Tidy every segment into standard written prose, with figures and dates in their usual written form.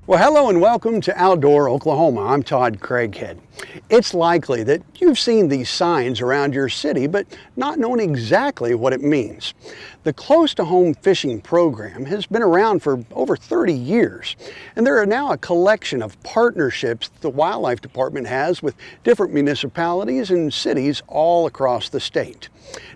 Well, hello and welcome to Outdoor Oklahoma. I'm Todd Craighead. It's likely that you've seen these signs around your city, but not known exactly what it means. The Close to Home Fishing program has been around for over 30 years, and there are now a collection of partnerships the Wildlife Department has with different municipalities and cities all across the state.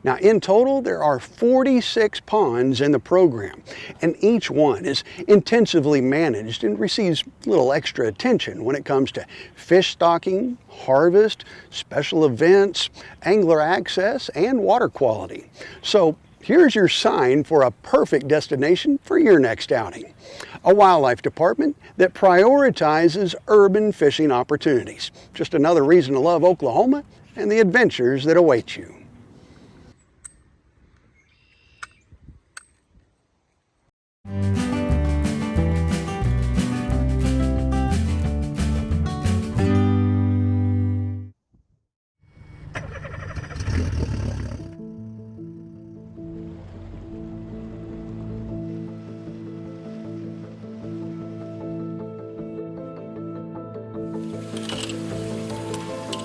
Now, in total, there are 46 ponds in the program, and each one is intensively managed and receives little extra attention when it comes to fish stocking, harvest, special events, angler access, and water quality. So here's your sign for a perfect destination for your next outing. A wildlife department that prioritizes urban fishing opportunities. Just another reason to love Oklahoma and the adventures that await you.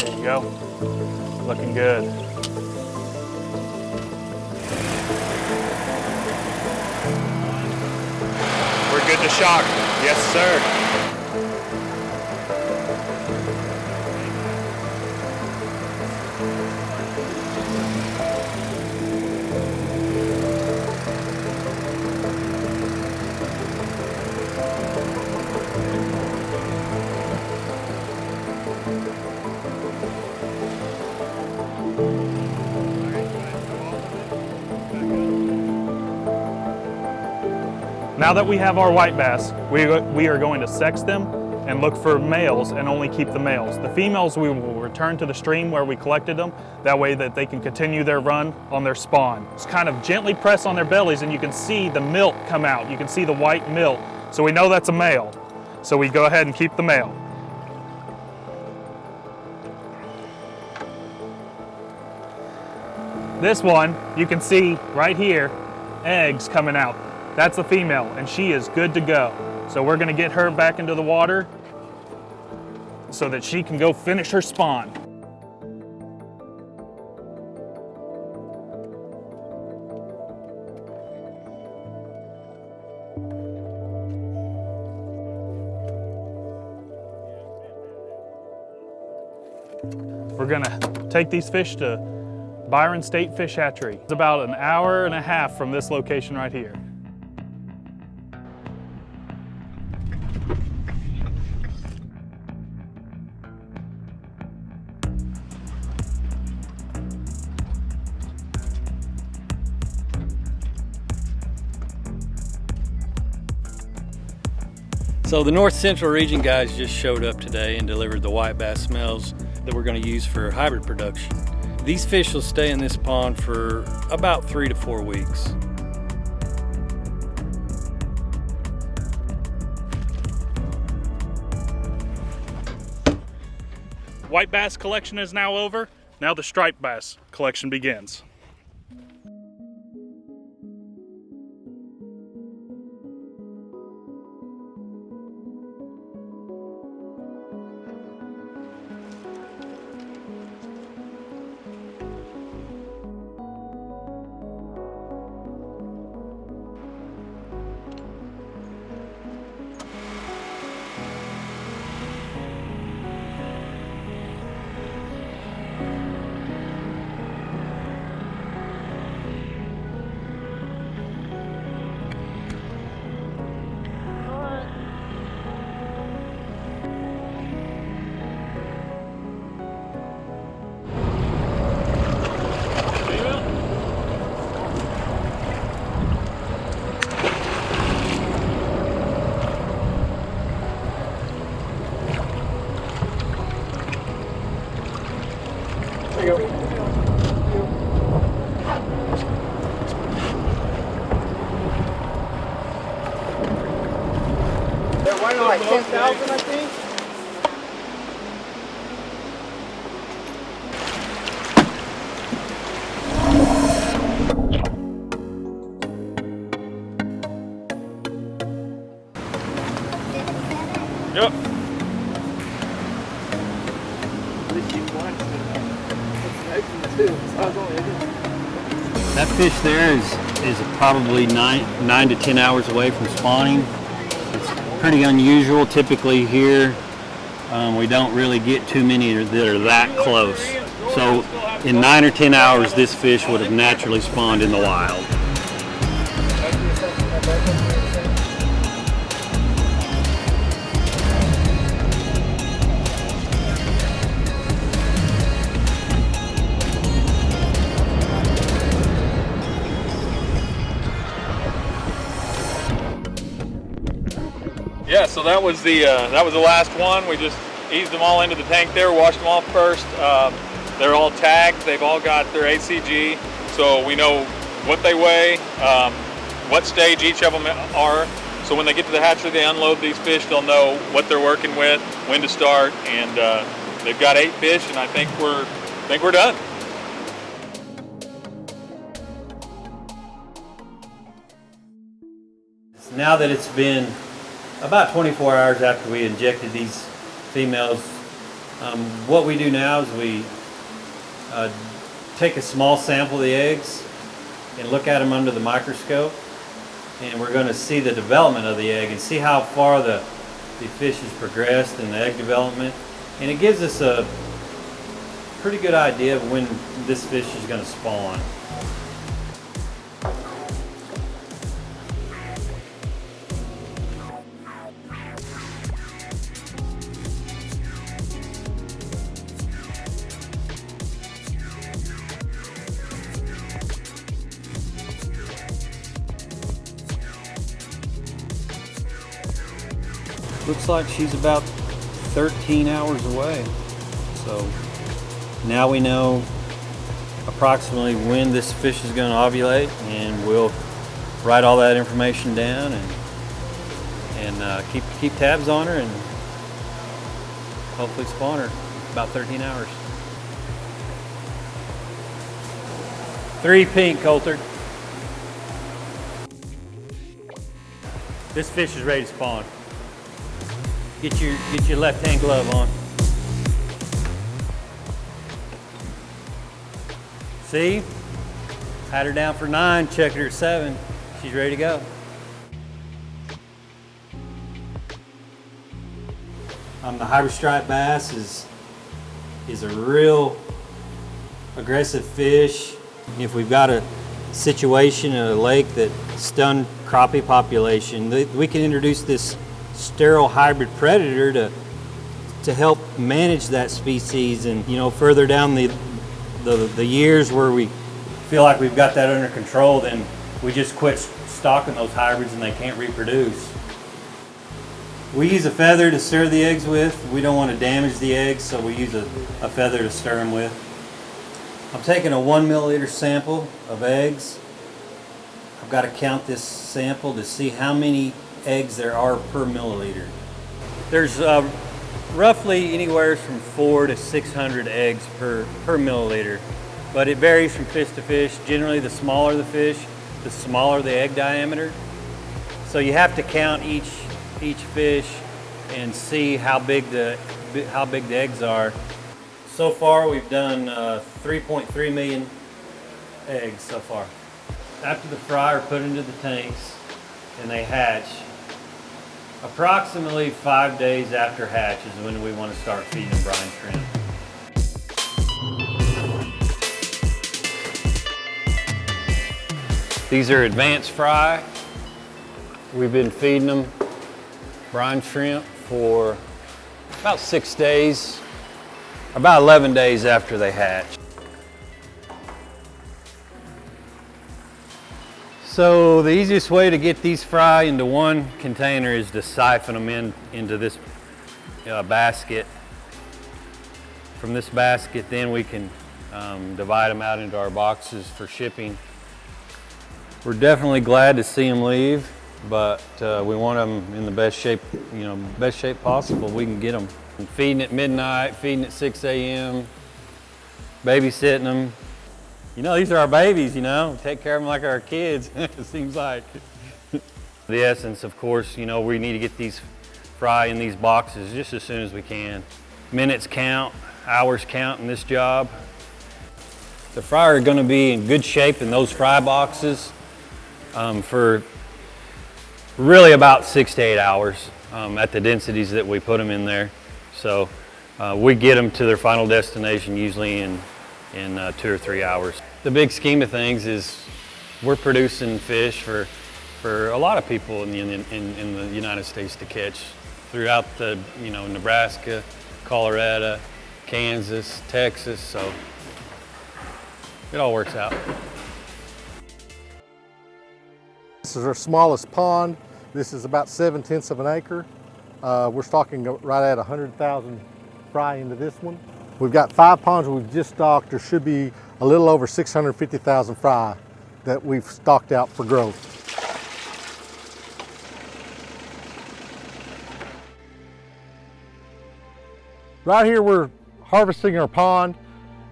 There you go. Looking good. We're good to shock. Yes, sir. Now that we have our white bass, we are going to sex them and look for males and only keep the males. The females we will return to the stream where we collected them, that way that they can continue their run on their spawn. Just kind of gently press on their bellies and you can see the milk come out. You can see the white milk. So we know that's a male. So we go ahead and keep the male. This one, you can see right here, eggs coming out. That's the female, and she is good to go. So we're gonna get her back into the water so that she can go finish her spawn. We're gonna take these fish to Byron State Fish Hatchery. It's about an hour and a half from this location right here. So the North Central region guys just showed up today and delivered the white bass smells that we're going to use for hybrid production. These fish will stay in this pond for about 3 to 4 weeks. White bass collection is now over. Now the striped bass collection begins. There you go. They're running like 10,000, I think. Yep. That fish there is probably 9 to 10 hours away from spawning. It's pretty unusual. Typically here, we don't really get too many that are that close. So in 9 or 10 hours, this fish would have naturally spawned in the wild. Yeah, so that was the last one. We just eased them all into the tank there, washed them off first. They're all tagged. They've all got their ACG, so we know what they weigh, what stage each of them are. So when they get to the hatchery, they unload these fish. They'll know what they're working with, when to start, and they've got 8 fish, and I think we're done. Now that it's been about 24 hours after we injected these females, what we do now is we take a small sample of the eggs and look at them under the microscope, and we're going to see the development of the egg and see how far the fish has progressed in the egg development, and it gives us a pretty good idea of when this fish is going to spawn. Looks like she's about 13 hours away. So now we know approximately when this fish is going to ovulate, and we'll write all that information down and keep tabs on her and hopefully spawn her about 13 hours. 3 pink, Coulter. This fish is ready to spawn. Get your left-hand glove on. See? Had her down for 9, checked her at 7. She's ready to go. The hybrid striped bass is a real aggressive fish. If we've got a situation in a lake that stunned crappie population, we can introduce this sterile hybrid predator to help manage that species, and further down the years where we feel like we've got that under control, then we just quit stocking those hybrids and they can't reproduce. We use a feather to stir the eggs with. We don't want to damage the eggs, so we use a feather to stir them with. I'm taking a 1 milliliter sample of eggs. I've got to count this sample to see how many eggs there are per milliliter. There's roughly anywhere from 400 to 600 eggs per milliliter, but it varies from fish to fish. Generally, the smaller the fish, the smaller the egg diameter. So you have to count each fish and see how big the eggs are. So far, we've done 3.3 million eggs so far. After the fry are put into the tanks and they hatch, approximately 5 days after hatch is when we want to start feeding them brine shrimp. These are advanced fry. We've been feeding them brine shrimp for about 6 days, about 11 days after they hatch. So the easiest way to get these fry into one container is to siphon them into this basket. From this basket, then we can divide them out into our boxes for shipping. We're definitely glad to see them leave, but we want them in the best shape, best shape possible we can get them. And feeding at midnight, feeding at 6 a.m., babysitting them. These are our babies, take care of them like our kids, it seems like. The essence, of course, we need to get these fry in these boxes just as soon as we can. Minutes count, hours count in this job. The fry are going to be in good shape in those fry boxes for really about 6 to 8 hours at the densities that we put them in there. So we get them to their final destination usually in 2 or 3 hours. The big scheme of things is we're producing fish for a lot of people in the United States to catch throughout the, Nebraska, Colorado, Kansas, Texas, so it all works out. This is our smallest pond. This is about 7/10 of an acre. We're stocking right at 100,000 fry into this one. We've got 5 ponds we've just stocked. There should be a little over 650,000 fry that we've stocked out for growth. Right here we're harvesting our pond.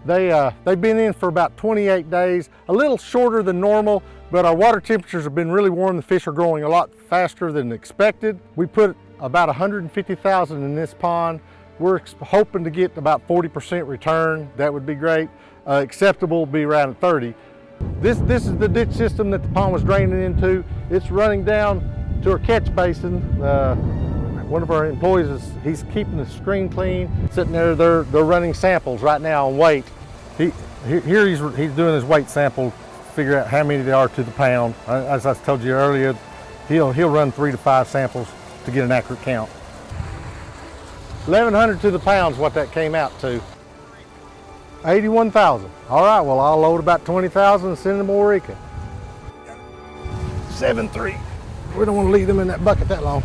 They've been in for about 28 days, a little shorter than normal, but our water temperatures have been really warm. The fish are growing a lot faster than expected. We put about 150,000 in this pond. We're hoping to get about 40% return. That would be great. Acceptable would be around 30. This is the ditch system that the pond was draining into. It's running down to our catch basin. One of our employees he's keeping the screen clean, sitting there. They're running samples right now on weight. Here he's doing his weight sample, figure out how many there are to the pound. As I told you earlier, he'll run 3 to 5 samples to get an accurate count. 1,100 to the pound is what that came out to. 81,000. All right, well, I'll load about 20,000 and send them to Eureka. 7-3. We don't want to leave them in that bucket that long.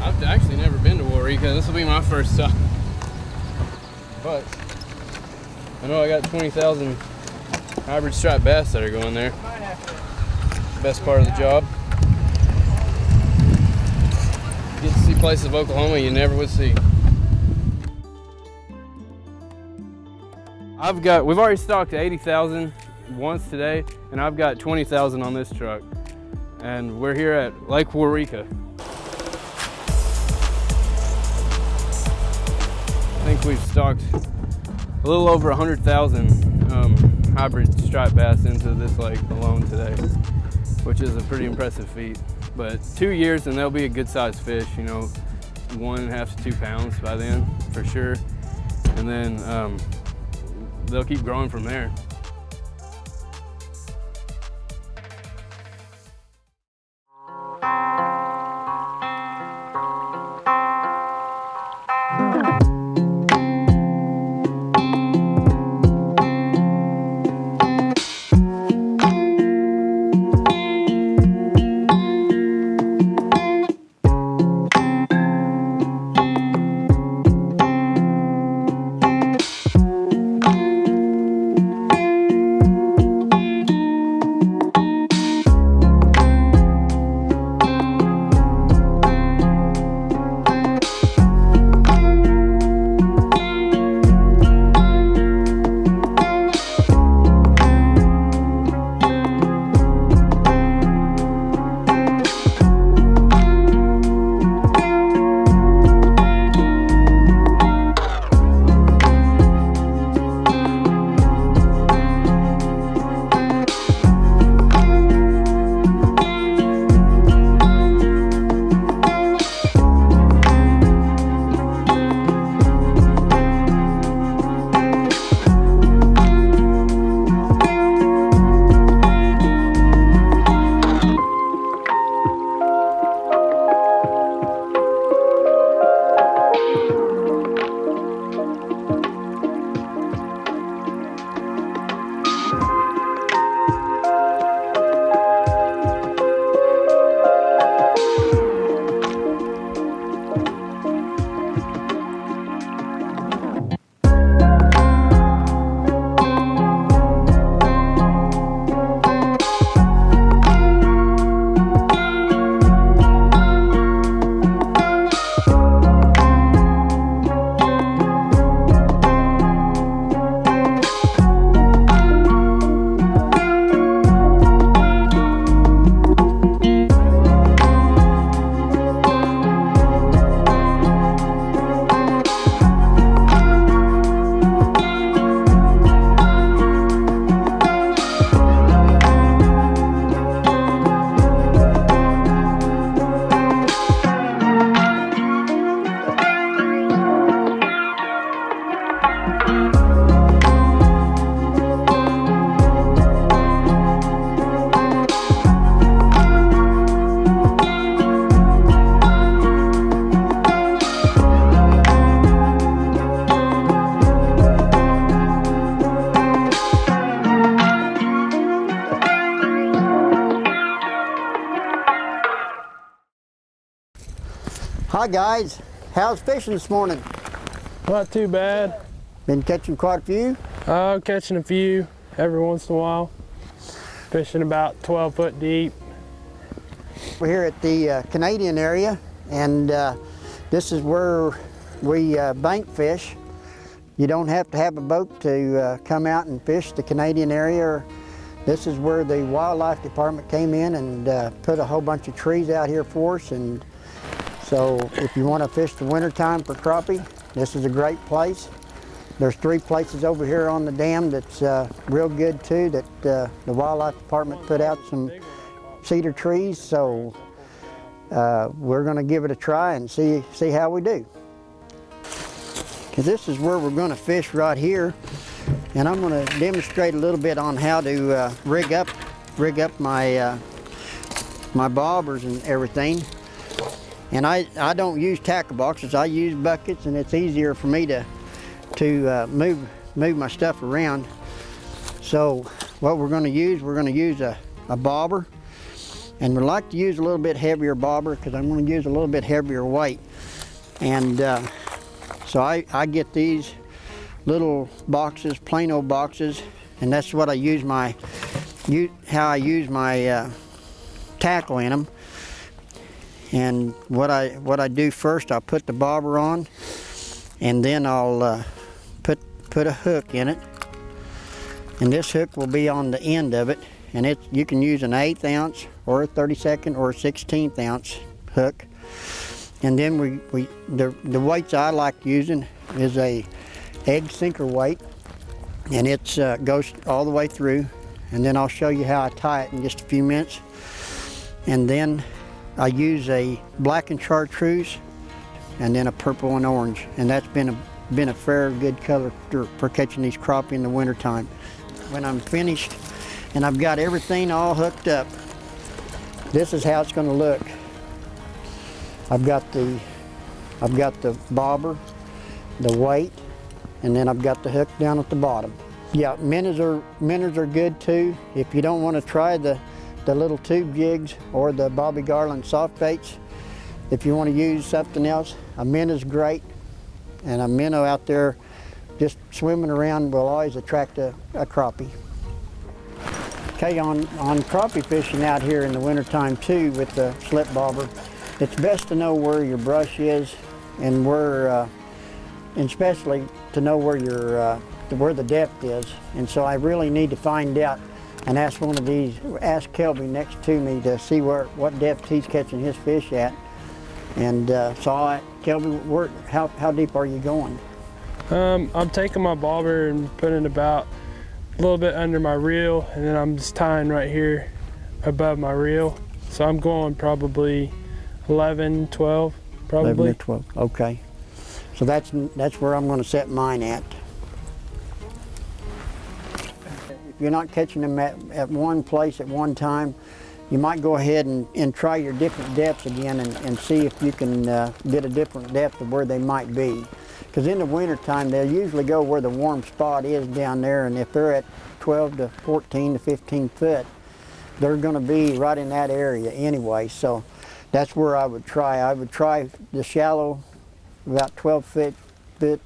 I've actually never been to Eureka. This will be my first time. But I know I got 20,000 hybrid striped bass that are going there. Best part of the job. Get to see places of Oklahoma you never would see. We've already stocked 80,000 once today, and I've got 20,000 on this truck. And we're here at Lake Eureka. I think we've stocked a little over 100,000 hybrid striped bass into this lake alone today, which is a pretty impressive feat. But 2 years and they'll be a good sized fish, 1.5 to 2 pounds by then for sure. And then they'll keep growing from there. Hi guys, how's fishing this morning? Not too bad. Been catching quite a few? Catching a few every once in a while. Fishing about 12 foot deep. We're here at the Canadian area, and this is where we bank fish. You don't have to have a boat to come out and fish the Canadian area. This is where the wildlife department came in and put a whole bunch of trees out here for us. And so if you want to fish the wintertime for crappie, this is a great place. There's 3 places over here on the dam that's real good too, that the wildlife department put out some cedar trees. So we're going to give it a try and see how we do. Because this is where we're going to fish right here, and I'm going to demonstrate a little bit on how to rig up my my bobbers and everything. And I don't use tackle boxes, I use buckets, and it's easier for me to move my stuff around. So what we're going to use a bobber, and we like to use a little bit heavier bobber because I'm going to use a little bit heavier weight. And so I get these little boxes, plain old boxes, and that's what I use how I use my tackle in them. And what I do first, I'll put the bobber on, and then I'll put a hook in it, and this hook will be on the end of it, and you can use an 1/8 ounce or a 32nd or a 16th ounce hook. And then the weights I like using is a egg sinker weight, and it goes all the way through, and then I'll show you how I tie it in just a few minutes. And then I use a black and chartreuse, and then a purple and orange, and that's been a fair good color for catching these crappie in the wintertime. When I'm finished and I've got everything all hooked up, this is how it's going to look. I've got the bobber, the weight, and then I've got the hook down at the bottom. Yeah, minnows are good too. If you don't want to try the little tube jigs or the Bobby Garland soft baits, if you want to use something else, a minnow's great, and a minnow out there just swimming around will always attract a crappie. Okay, on crappie fishing out here in the wintertime too with the slip bobber, it's best to know where your brush is and especially to know where the depth is. And so I really need to find out and ask Kelby next to me to see what depth he's catching his fish at. And so Kelby, how deep are you going? I'm taking my bobber and putting about a little bit under my reel, and then I'm just tying right here above my reel. So I'm going probably 11, 12, probably. 11 or 12, okay. So that's where I'm going to set mine at. If you're not catching them at one place at one time, you might go ahead and try your different depths again and see if you can get a different depth of where they might be. Because in the wintertime, they'll usually go where the warm spot is down there, and if they're at 12 to 14 to 15 foot, they're going to be right in that area anyway. So that's where I would try. I would try the shallow, about 12 foot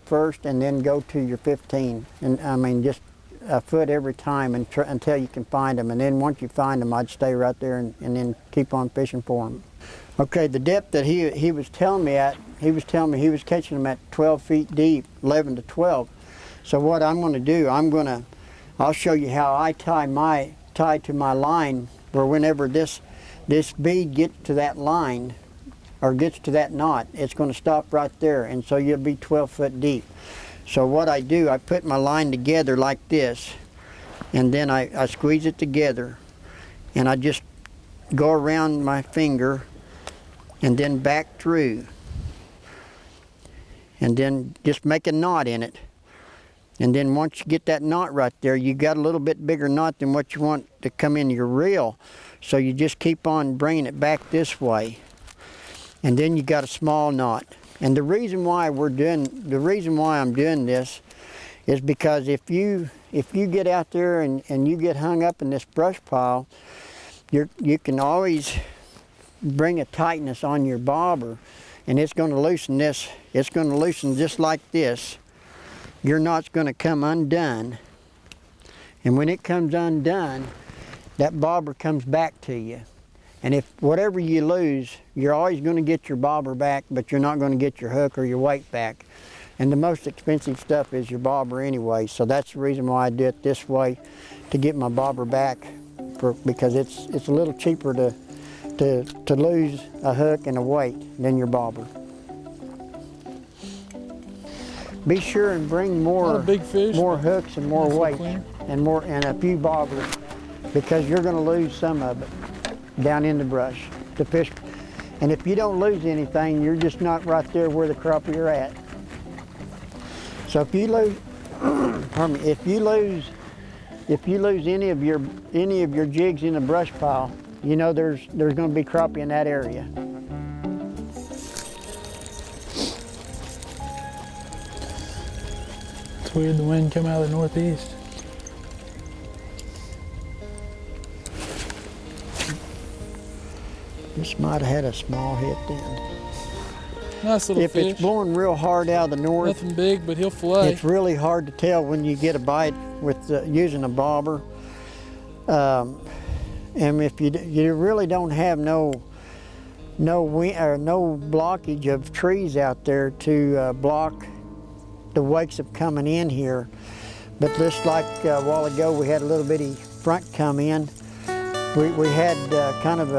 first, and then go to your 15. And I mean, just a foot every time until you can find them. And then once you find them, I'd stay right there and then keep on fishing for them. Okay, the depth that he was telling me he was he was catching them at 12 feet deep, 11 to 12. So what I'm going to do, I'll show you how I tie to my line, where whenever this bead gets to that line or gets to that knot, it's going to stop right there, and so you'll be 12 foot deep. So what I do, I put my line together like this, and then I squeeze it together, and I just go around my finger and then back through, and then just make a knot in it. And then once you get that knot right there, you got a little bit bigger knot than what you want to come in your reel. So you just keep on bringing it back this way, and then you got a small knot. And the reason why I'm doing this is because if you get out there and you get hung up in this brush pile, you can always bring a tightness on your bobber and it's going to loosen this. It's going to loosen just like this. Your knot's going to come undone, and when it comes undone, that bobber comes back to you. And if whatever you lose, you're always going to get your bobber back, but you're not going to get your hook or your weight back. And the most expensive stuff is your bobber anyway, so that's the reason why I do it this way, to get my bobber back, because it's a little cheaper to lose a hook and a weight than your bobber. Be sure and bring more big fish, more hooks and more weight clean. and a few bobbers, because you're going to lose some of it down in the brush to fish. And if you don't lose anything, you're just not right there where the crappie are at. So if you lose, pardon me, if you lose any of your jigs in a brush pile, you know there's going to be crappie in that area. It's weird the wind come out of the northeast. This might have had a small hit then. Nice little If fish. it's blowing real hard out of the north, Nothing big, but he'll fillet. it's really hard to tell when you get a bite with using a bobber. And if you really don't have no blockage of trees out there to block the wakes of coming in here, but just like a while ago we had a little bitty front come in. We had kind of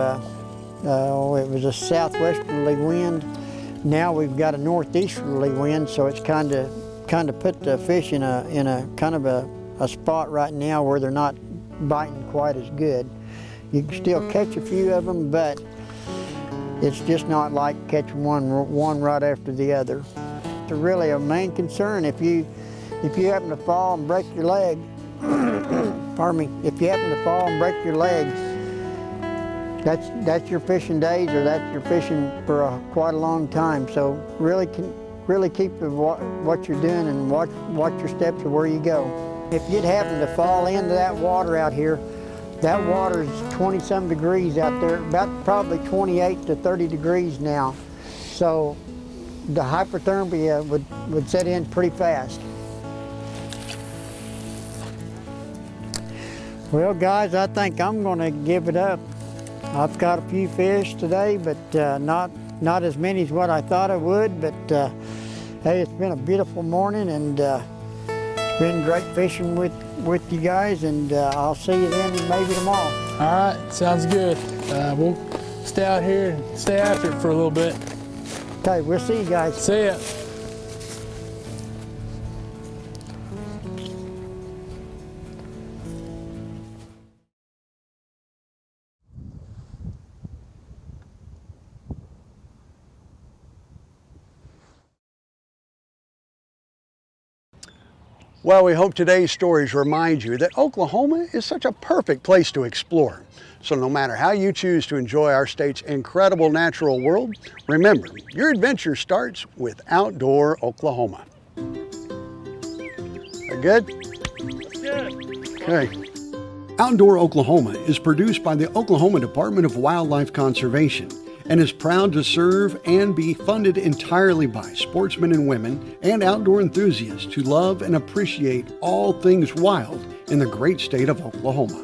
it was a southwesterly wind. Now we've got a northeasterly wind, so it's kind of put the fish in a kind of a spot right now where they're not biting quite as good. You can still catch a few of them, but it's just not like catching one right after the other. It's really a main concern if you happen to fall and break your leg. Pardon me. If you happen to fall and break your leg, that's your fishing days, or that's your fishing for quite a long time. So really keep what you're doing and watch your steps of where you go. If you'd happen to fall into that water out here, that water is 20-some degrees out there, about probably 28 to 30 degrees now. So the hypothermia would set in pretty fast. Well, guys, I think I'm going to give it up. I've caught a few fish today, but not as many as what I thought I would. But hey, it's been a beautiful morning, and it's been great fishing with you guys. And I'll see you then maybe tomorrow. All right, sounds good. We'll stay out here and stay after it for a little bit. Okay, we'll see you guys. See ya. Well, we hope today's stories remind you that Oklahoma is such a perfect place to explore. So no matter how you choose to enjoy our state's incredible natural world, remember, your adventure starts with Outdoor Oklahoma. That good? That's good. Okay. Outdoor Oklahoma is produced by the Oklahoma Department of Wildlife Conservation and is proud to serve and be funded entirely by sportsmen and women and outdoor enthusiasts who love and appreciate all things wild in the great state of Oklahoma.